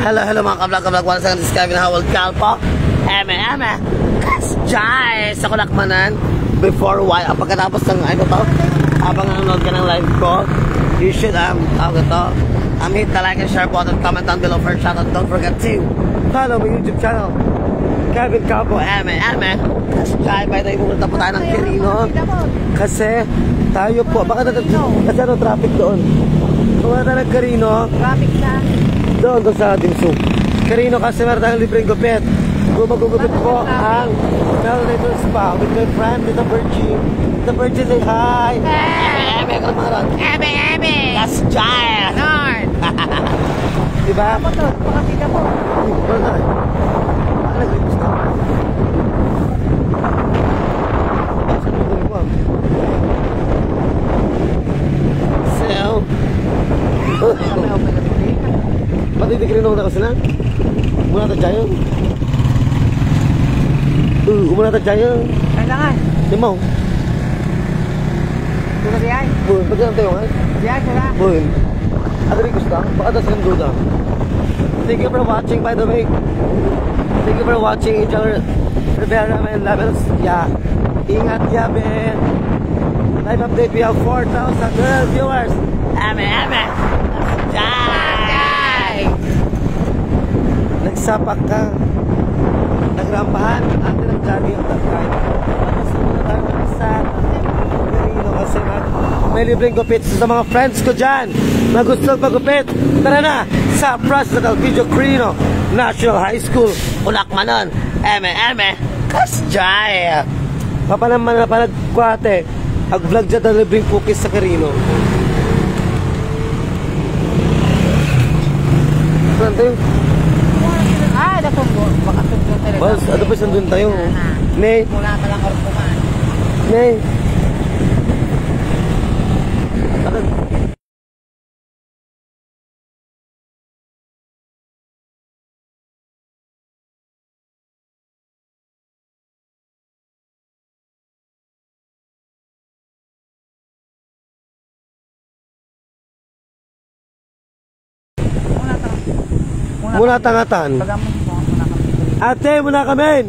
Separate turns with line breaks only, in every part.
Hello mga kablog. Once again, this is Kevin Howell Calpo. Eme. Kasjay sa Kulakmanan. Before why, pagkatapos ng habang nanonood ka ng live ko, you should hit the like and share button, comment down below for a shoutout. Don't forget to follow my YouTube channel, Kevin Calpo. Eme. Kasjay, by the way, pumunta po tayo ng Quirino. Kasi tayo po, kasi traffic doon. Pumunta tayo ng Quirino.
Traffic na.
Doon sa Dimsum. Quirino kasi meron tayong libreng gupit. Kung magugupit po ang Melanator Spa with my friend, Tita Virgie. Tita Virgie, say hi! Eme! Kamaran!
Eme!
Kasjay!
Nord!
Diba?
Ako to, pakasita po.
Wala. Nag-lips ka. Bakit mo ito mo? So... Pati di Quirino na kasi na? Muna ta dyan? Muna ta dyan?
Kailangan.
Di mo?
Tula diyan?
Boy, pagkakang tayo nga?
Diyan, sila.
Boy, agri gusto? Baka tas kang duda. Thank you for watching, by the way. Thank you for watching Angel Rivera and Levels. Yeah. Ingat ya, Ben. Live update, we have 4,000 girl viewers. Eme. Nagsapak ka, nagrampahan, at nag-jogging ang takay. Tapos muna tayo sa Quirino kasi may libreng gupit sa mga friends ko dyan na gusto magupit. Tara na sa President Elpidio Quirino National High School, Kulakmanan. Eme. Kasjay. Papanaman na panagkwate ag-vlog dyan na libreng cookies sa Quirino. Saan tayo? Bas, ano pa sandun tayo? Nay.
Mula ka lang orpuman.
Nay. Mula tangatan. Ate, muna kami.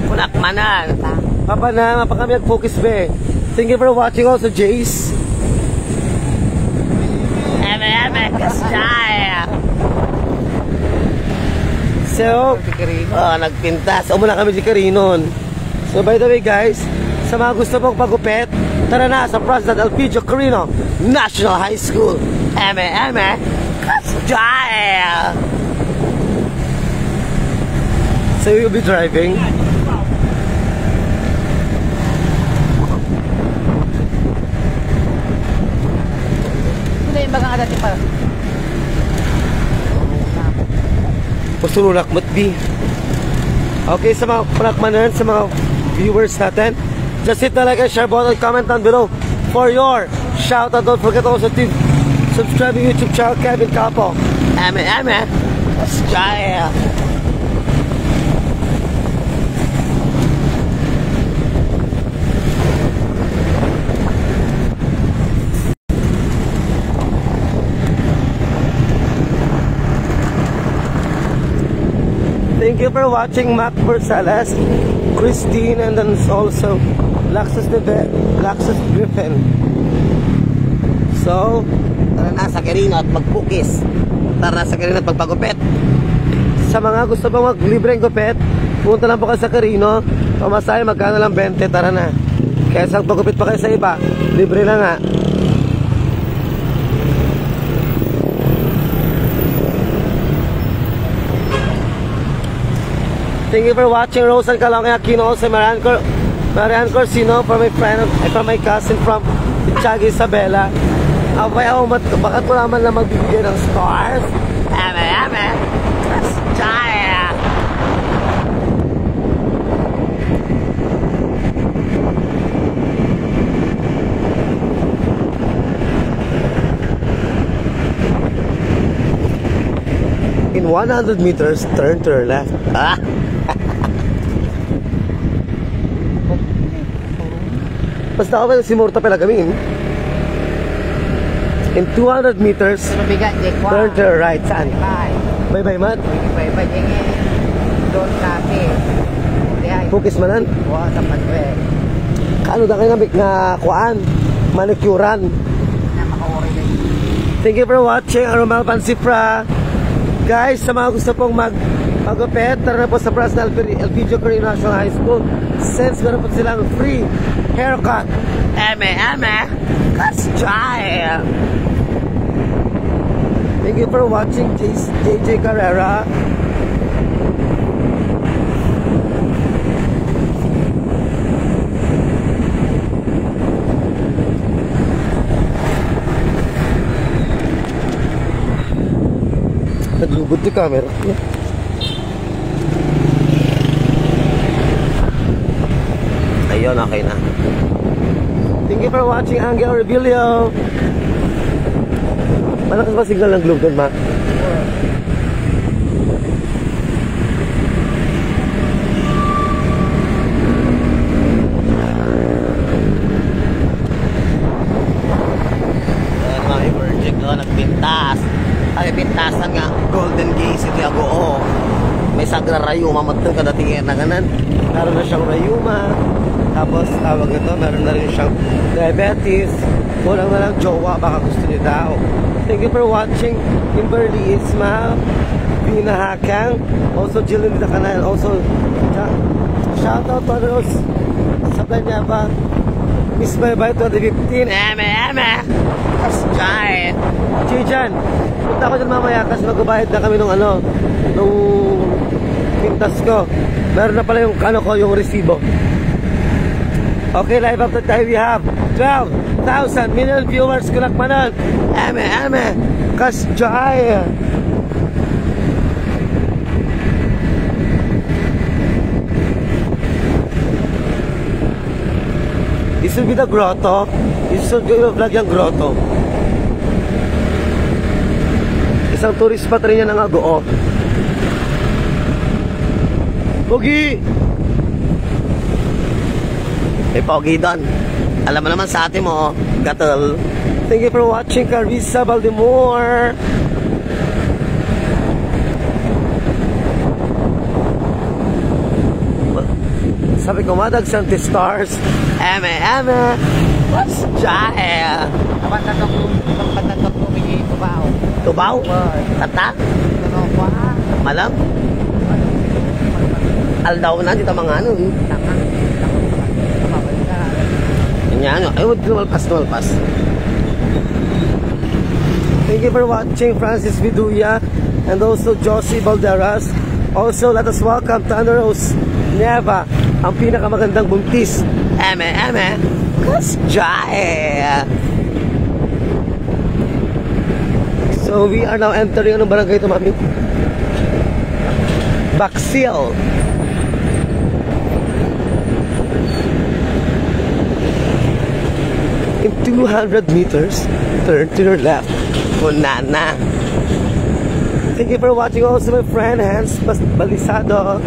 Kulakmanan. Papa na, mapakamiag-focus be. Thank you for watching also, Jace. Eme, Kasjay. So, nagpintas. Muna kami si Quirino. So, by the way, guys, sa mga gusto pong pagupit, tara na sa President Elpidio Quirino National High School. Eme. Kasjay. So you'll be driving.
Ito yung bagang adati pa.
Pasululak matbi. Okay, sa mga Kulakmanan, sa mga viewers natin, just hit the like and share button, comment down below for your shout out. Don't forget also to subscribe to YouTube channel Kevin Calpo. Eme. Kasjay. Thank you for watching Mac Versales, Christine, and then also Laxus Griffin. So, tara na sa Quirino at magpukis. Tara na sa Quirino at magpagupit. Sa mga gusto pang maglibreng gupit, punta lang po kayo sa Quirino. Pamasahe, magkano lang 20, tara na. Kaya sa pagupit pa kayo sa iba, libre na nga. Thank you for watching Rosan Calongay Aquino, also Marian Corsino, for my friend, from my cousin from Tiago Isabela. Bakit ko naman lang magbibigay ng stars? Eme. Kasjay. In 100 meters, turn to your left. Basta ako si Murta pala kami. In 200 meters,
Pero bigat, Jake.
turn to the right. Saan?
Bye.
Bye-bye, Mat.
Bye-bye, Jake. Doon kasi. Diyan.
Focus manan.
Wah, tempat gue.
Kaano da kayo nga kuan? Manicurean.
Na makauri na
Thank you for watching. Aromal Pansipra. Guys, sa mga gusto pong magupit, tara na po sa Brasna Elpidio Corino National High School. Since meron po silang free haircut. Eme. Kasjay. Thank you for watching JJ Carrera. Naglugod yung camera. Ayun, okay na. Thank you for watching Angel Rebelio. Malakas ba signal ng globe doon, Ma? Ayan, mga project ko, nagpintas. Ay, pintasan nga, Golden Gaze, ito yung agoo. May sagra rayuma, matang kadatingin na ganan. Meron na siyang rayuma. Tapos, tawag ito, meron na rin siyang diabetes. Kulang na lang jowa, baka gusto niyo daw. Thank you for watching Kimberly Isma, Pina Hakang, also Jillian Dakanan, also shout out to those sa Planyaba, Miss Bye 2015, Eme, Kasjay. Chijan, punta ko dyan mamaya kasi magbabayad na kami nung pintas ko. Meron na pala yung yung resibo. Okay, live up the time we have 12,000 million viewers. Kulak manan. Eme. Kasjay. This will be the grotto. This will be the vlog yung grotto. Isang tourist spot rin yan ng Agoo. Pogi! May pogi doon. Alam mo naman sa atin mo, gatal. Thank you for watching, Carissa Baltimore. Sabi ko, madag Santi Stars. Eme. What's Jaya?
Kapan tatok bumili tubaw.
Tubaw? Tata?
Ano pa?
Malam? Aldaw na dito mga ano. Yan, ay, tumalpas. Thank you for watching, Francis Viduya, and also Josie Balderas. Also, let us welcome Thunder Rose Neva, ang pinakamagandang buntis. Eme, Kasjay. So, we are now entering, anong barangay ito, Mami? Baksil. In 200 meters, turn to your left. Punana. Thank you for watching also my friend Hans Balisado.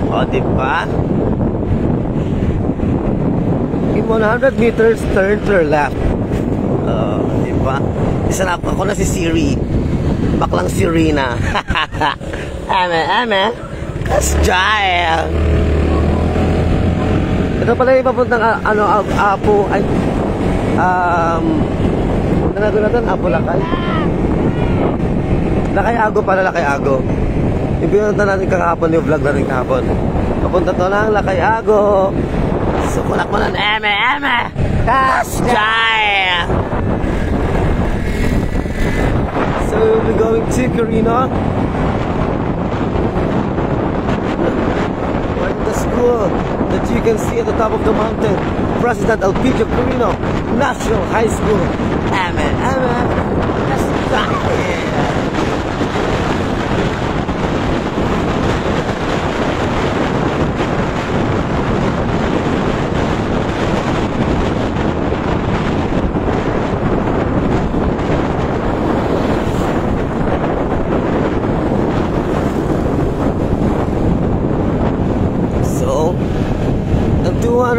O, diba? In 100 meters, turn to your left. Diba? Isa na ako na si Siri. Baklang Sirina. Eme. Kasjay. Ito pala yung papuntang Apo. Ay, ano na doon? Apo Lakay. Lakayago pala, Lakayago. Yung pinunta natin kahapon, yung vlog natin kahapon. Papunta to ng Lakayago. Sukulak mo ng Eme. Kasjay. So we'll be going to Corino. We're in the school that you can see at the top of the mountain. President Elpidio Corino National High School. Eme. Kasjay.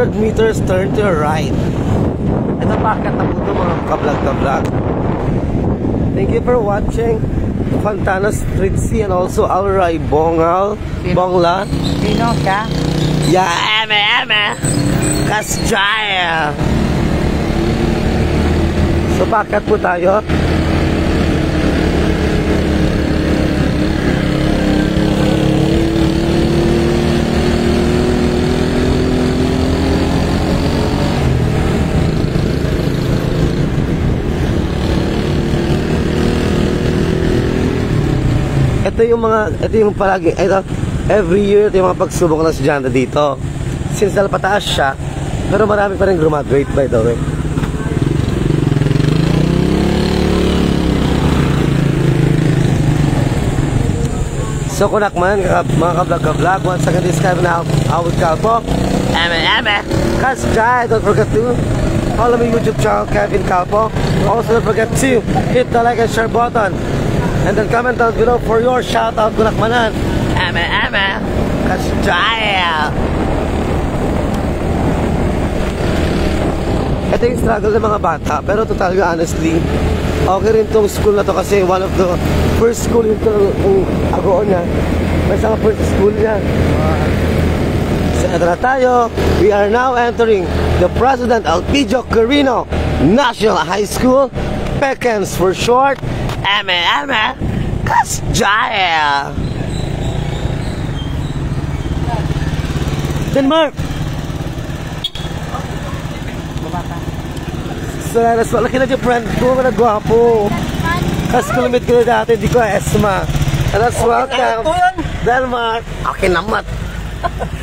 200 meters, turn to your right. Ito packet na po ito mga kablog. Thank you for watching Fontana Street C and also Alray Bongla.
Sino siya?
Yeah, eme. Kasjaya. So packet po tayo. Ito yung palagi, every year, ito yung mga pagsubok ng estudyante dito. Since pataas siya, pero marami pa rin graduate by the way. So kunakman, mga kablog, once again, this kind of Howard Calpo. Eme. Kasjay, don't forget to follow my YouTube channel, Kevin Calpo. Also don't forget to hit the like and share button. And then comment down below for your shoutout, kunakmanan. Eme. Kasjaya. Ito yung struggle ng mga bata. Pero to talaga honestly, okay rin tong school na to kasi one of the first school yung agoon niya. May isang first school niya. So ito na tayo. We are now entering the President Elpidio Quirino National High School. Pekens for short. Eme. Kasjaya. Denmark. So, laki na dyan friend ko, nagwapo. Kasi kulimit ko na dati, hindi ko Esma. And that's welcome. Denmark. Okay naman.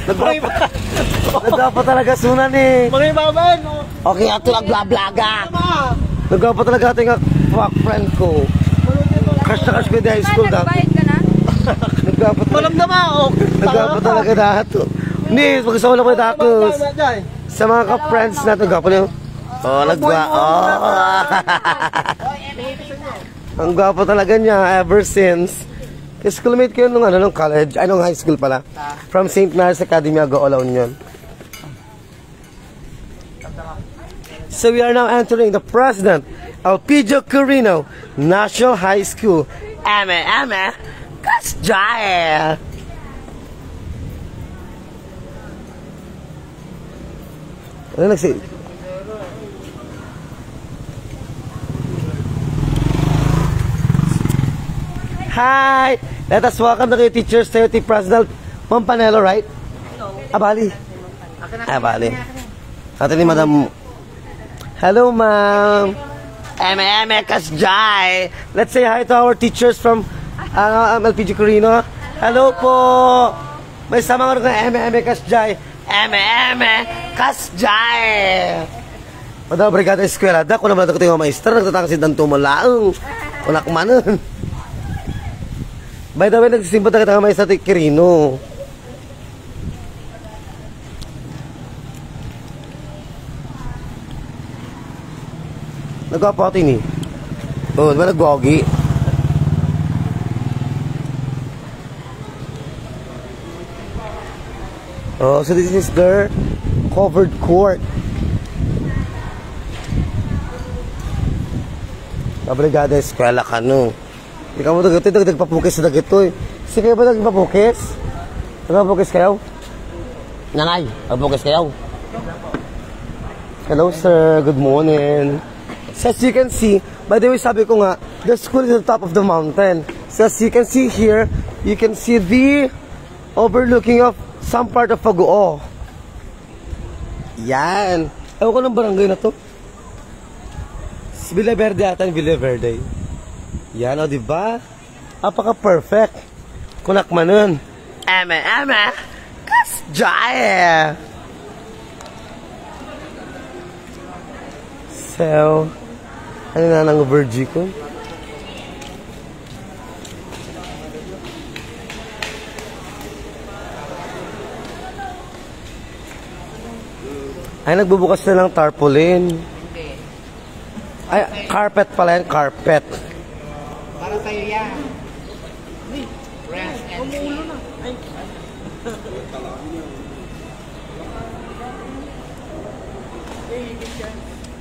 Nagwapo talaga sunan eh.
Mga ibaban!
Okay, ato nagbla-blaga. Nagwapo talaga ating friend ko. Crush na crush ko yung high school dati.
Nagbayad ka na?
Nagwapo talaga dati. Hindi, mag-isawa lang ko dati. Sa mga ka-friends na nagwapo niyo. Oh, ang gwapo talaga niya ever since. Schoolmate ko yun nung college, nung high school pala. From St. Mary's Academy, Agoolan yun. So we are now entering the President Elpidio Quirino National High School. Eme. Kasjaya. Ano nagsi? Hi! Let us welcome the teachers to the President Pompanelo, right? No. Abali. Abali. Ate ni Madam. Hello, ma'am. Eme Kasjay. Let's say hi to our teachers from Elpidio Quirino. Hello po. May sama nga rin Eme Kasjay. Eme Kasjay. Madam, brigada eskwela. Kung naman natin yung maestra, nagtatangsid ng tumulaang. Kunakmanan. By the way, nagsisimba tayo ng maestra Quirino. Nagwapo ni. Oh, diba nagwagi? Oh, so this is their covered court. Kabrigada eskwela ka no. Hindi ka mo nagpapukis sa dagito eh. Sige ba nagpapukis? Nagpapukis kayo? Nanay, nagpapukis kayo? Hello sir, good morning. So as you can see, by the way sabi ko nga, the school is at the top of the mountain. So as you can see here, you can see the overlooking of some part of Faguo. Yan. Ewan ko ng barangay na to. Villaverde ata yung Villaverde. Yan o, diba? Apaka-perfect. Kunakmanon. Eme. Kasjaya. So, ano na nang virgie ko? Ay, nagbubukas na ng tarpaulin. Ay, carpet pala yan, carpet.
Para sa'yo yan. Rest and sleep.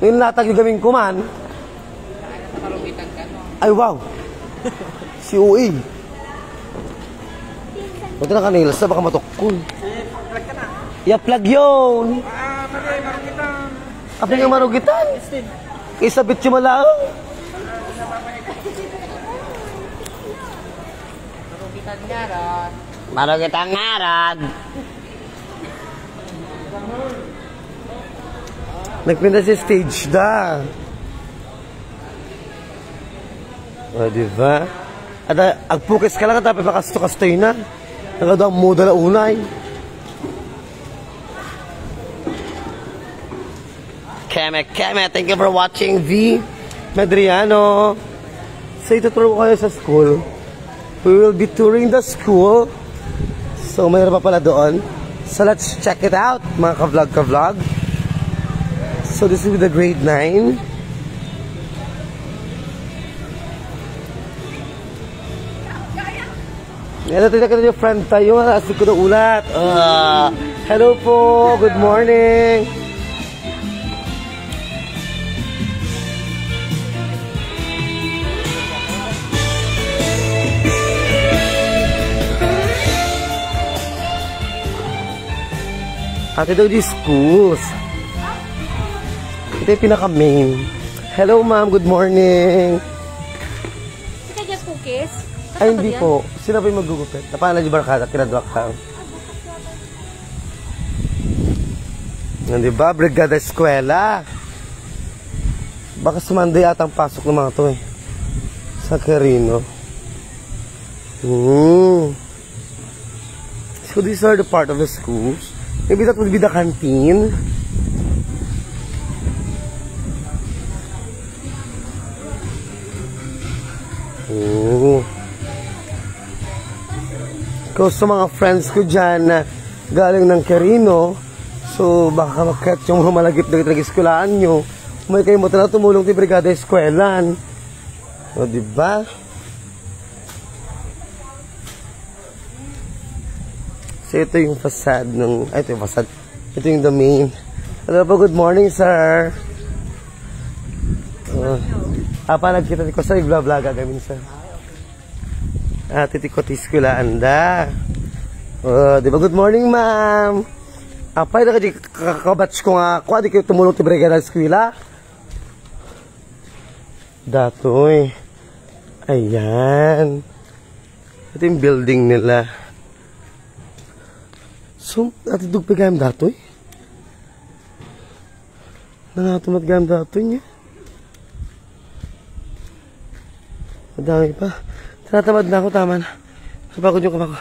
Yung latag yung gaming kuman.
Marugitan ka, no?
Ay, wow. Si Uy. Ito na kanilas na, baka matukol.
Plug ka na.
I-plug yun.
Marugitan.
Kapag nga marugitan. Isabit yung malaang.
Marugitan nga, Rod.
Marugitan nga, Rod. Nagpinda si stage da. O, diba? At agpukis ka lang at dapat makasto-kastoy na. Nagadaw ang muda na unay. Keme, thank you for watching V. Medriano. So, ituturo ko kayo sa school. We will be touring the school. So, mayroon pa pala doon. So, let's check it out, mga ka-vlog. So, this will be the grade 9. Yan, natin na yung friend tayo. Asik ko na ulat. Hello po. Good morning. Ate daw di schools. Ito yung pinaka-main. Hello ma'am, good morning.
Ka just cookies?
Ay hindi po. Sino ba yung magugupit? Napala di barkada, kinadwak lang. Yan diba? Brigada Eskwela. Baka sumanday atang pasok ng mga to eh. Sa Quirino. So these are the part of the schools. Maybe that would be the canteen. Because sa mga friends ko dyan na galing ng Quirino, so baka makat yung mga malagip na nag-eskulaan nyo, may kayo mo na tumulong ti Brigada Eskwelan. O diba? So ito yung facade ng, ay ito yung facade, ito yung the main. Hello po, good morning sir. Nagkita ko sa vlog gagawin sir. Titikot iskula anda. Diba good morning ma'am. Apay na kakabats ko nga ako, di kayo tumulong ti Brigada Eskwela. Datoy. Ayan. Ito yung building nila. So, natidug pa gayam datoy? Nangatumad gayam datoy niya. Madami pa. Tinatamad na ako, tama na. Napagod yung kamako.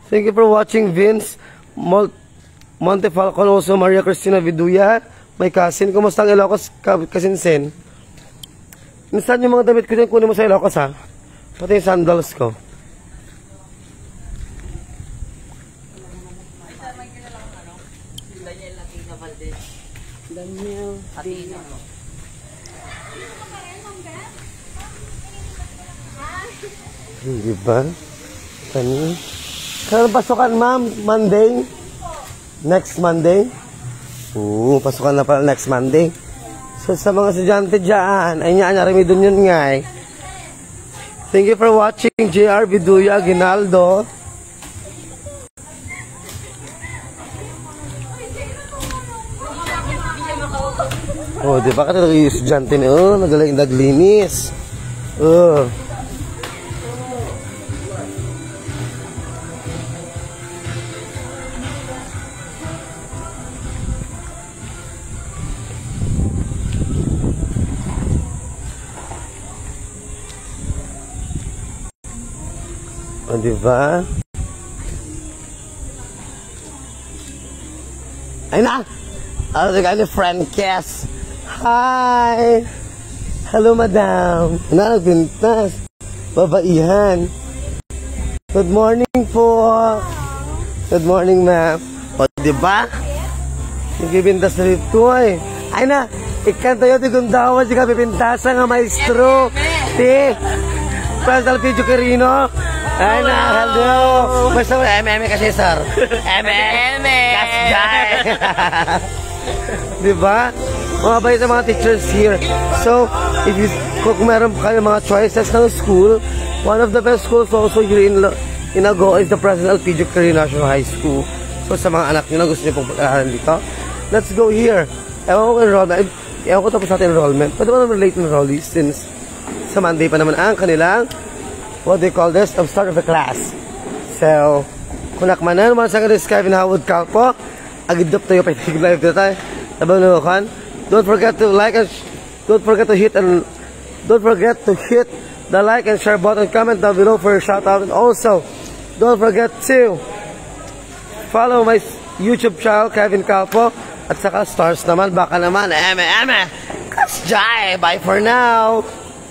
Thank you for watching, Vince. Monte Falcon, also Maria Cristina Viduya. My cousin. Kumusta ang Ilocos kasinsin? Minsan yung mga damit ko dyan, kunin mo sa Ilocos ha. Pati yung sandals ko.
Daniel Atina.
Diba? Kani? Kailan pasukan ma'am? Monday? Next Monday? Pasukan na pala next Monday. So sa mga estudyante dyan, ay nyanyari doon yun nga eh. Thank you for watching JR Viduya Aguinaldo. Diba ka talaga yung estudyante niyo? Naglinis. Diba? Ay na! Ano ka ni friend Cass? Hi! Hello, madam. Nagpintas. Babaihan. Good morning po. Good morning, ma'am. O, diba? Nagpintas na rito eh. Ay na! Ikanta yun, tigundawa, di ka pipintasa nga maestro. Ti! Franz Alpidio Quirino. Ay na, hello. Basta mo, kasi, sir. Kasjay. Diba? Mabait na mga teachers here. So, kung meron kayo mga choices ng school, one of the best schools also here in Ago is the President Elpidio Carrillo National High School. So, sa mga anak nyo na gusto nyo pong pag-aaral dito, let's go here. Ewan ko enrollment. Ewan ko tapos natin enrollment. Pwede ba naman late enrollees since sa Monday pa naman ang kanilang, what they call this, the start of the class. So, kunakmanan, once again, this is Kevin Howard Calpo. Agidop tayo pa yung live dito tayo. Tabanukan. Don't forget to like and don't forget to hit the like and share button. Comment down below for a shout out. And also, don't forget to follow my YouTube channel, Kevin Calpo. At saka stars naman, baka naman, eme. Kasjay, bye for now.